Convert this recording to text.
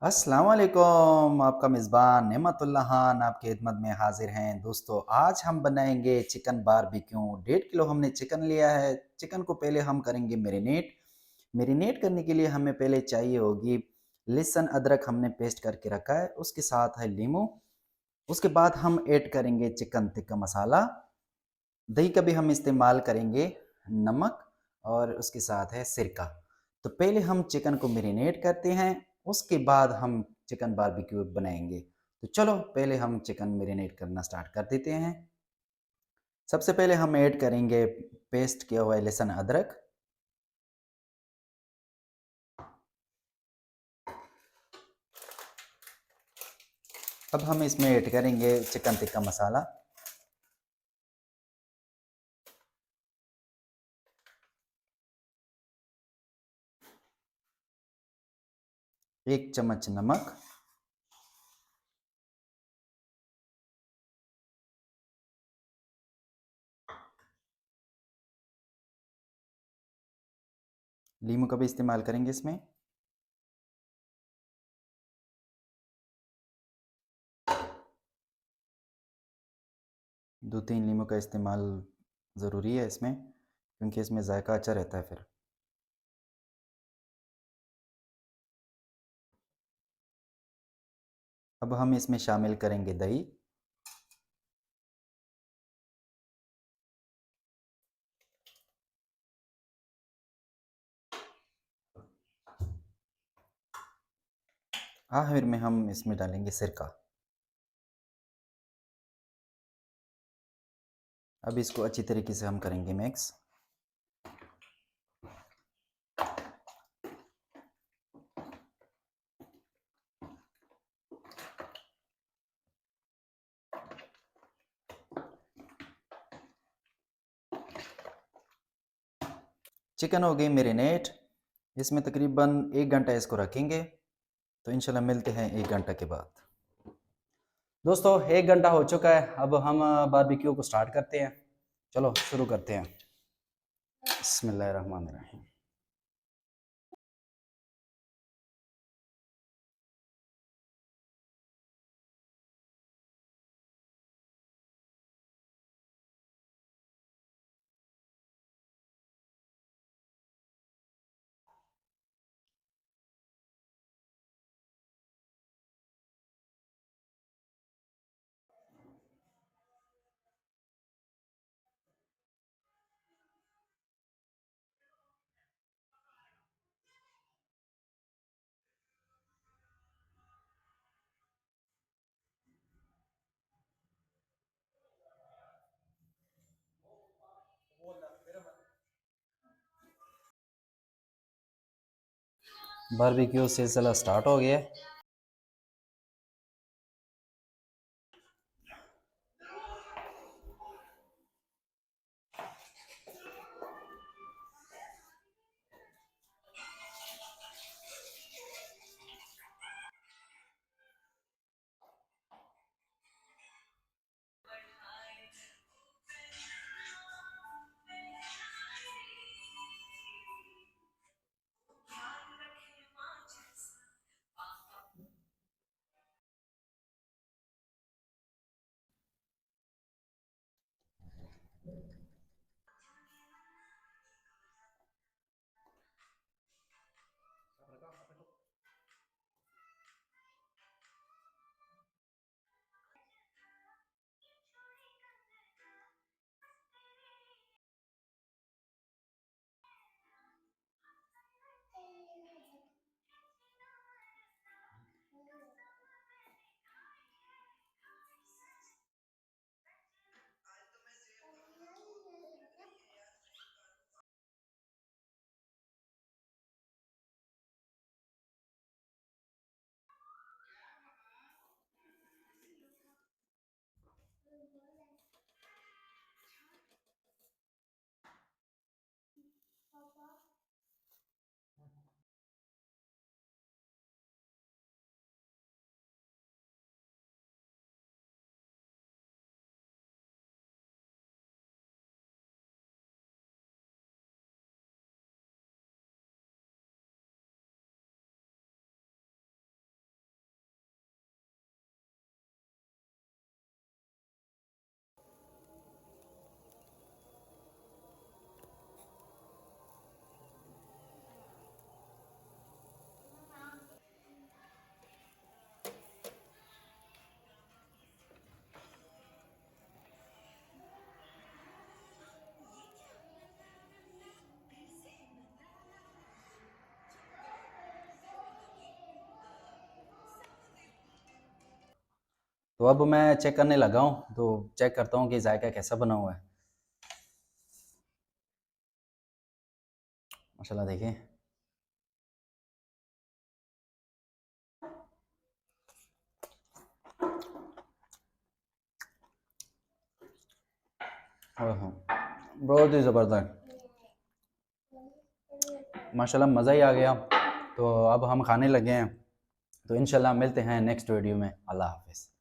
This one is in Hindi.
अस्सलाम वालेकुम, आपका मेज़बान नेमतुल्लाह खान आपकी खिदमत में हाज़िर हैं। दोस्तों, आज हम बनाएंगे चिकन बारबेक्यू। 1.5 किलो हमने चिकन लिया है। चिकन को पहले हम करेंगे मैरिनेट। मैरिनेट करने के लिए हमें पहले चाहिए होगी लहसुन अदरक, हमने पेस्ट करके रखा है। उसके साथ है लीमू। उसके बाद हम ऐड करेंगे चिकन टिक्का मसाला। दही का भी हम इस्तेमाल करेंगे, नमक, और उसके साथ है सिरका। तो पहले हम चिकन को मैरिनेट करते हैं, उसके बाद हम चिकन बारबेक्यू बनाएंगे। तो चलो पहले हम चिकन मैरिनेट करना स्टार्ट कर देते हैं। सबसे पहले हम ऐड करेंगे पेस्ट किया हुआ लहसुन अदरक। अब हम इसमें ऐड करेंगे चिकन टिक्का मसाला। एक चम्मच नमक। लीमू का भी इस्तेमाल करेंगे इसमें। 2-3 लीमू का इस्तेमाल ज़रूरी है इसमें, क्योंकि इसमें जायका अच्छा रहता है फिर। अब हम इसमें शामिल करेंगे दही। आखिर में हम इसमें डालेंगे सिरका। अब इसको अच्छी तरीके से हम करेंगे मिक्स। चिकन हो गई मैरिनेट। इसमें तकरीबन 1 घंटा इसको रखेंगे। तो इंशाल्लाह मिलते हैं 1 घंटा के बाद। दोस्तों, 1 घंटा हो चुका है। अब हम बारबेक्यू को स्टार्ट करते हैं। चलो शुरू करते हैं। बिस्मिल्लाहिर्रहमानिर्रहीम। बारबेक्यू सिलसिला स्टार्ट हो गया है। तो अब मैं चेक करने लगा हूँ, तो चेक करता हूँ कि जायका कैसा बना हुआ है। माशाल्लाह देखें। ओहो, बहुत ही ज़बरदस्त, माशाल्लाह मज़ा ही आ गया। तो अब हम खाने लगे हैं, तो इंशाल्लाह मिलते हैं नेक्स्ट वीडियो में। अल्लाह हाफ़िज़।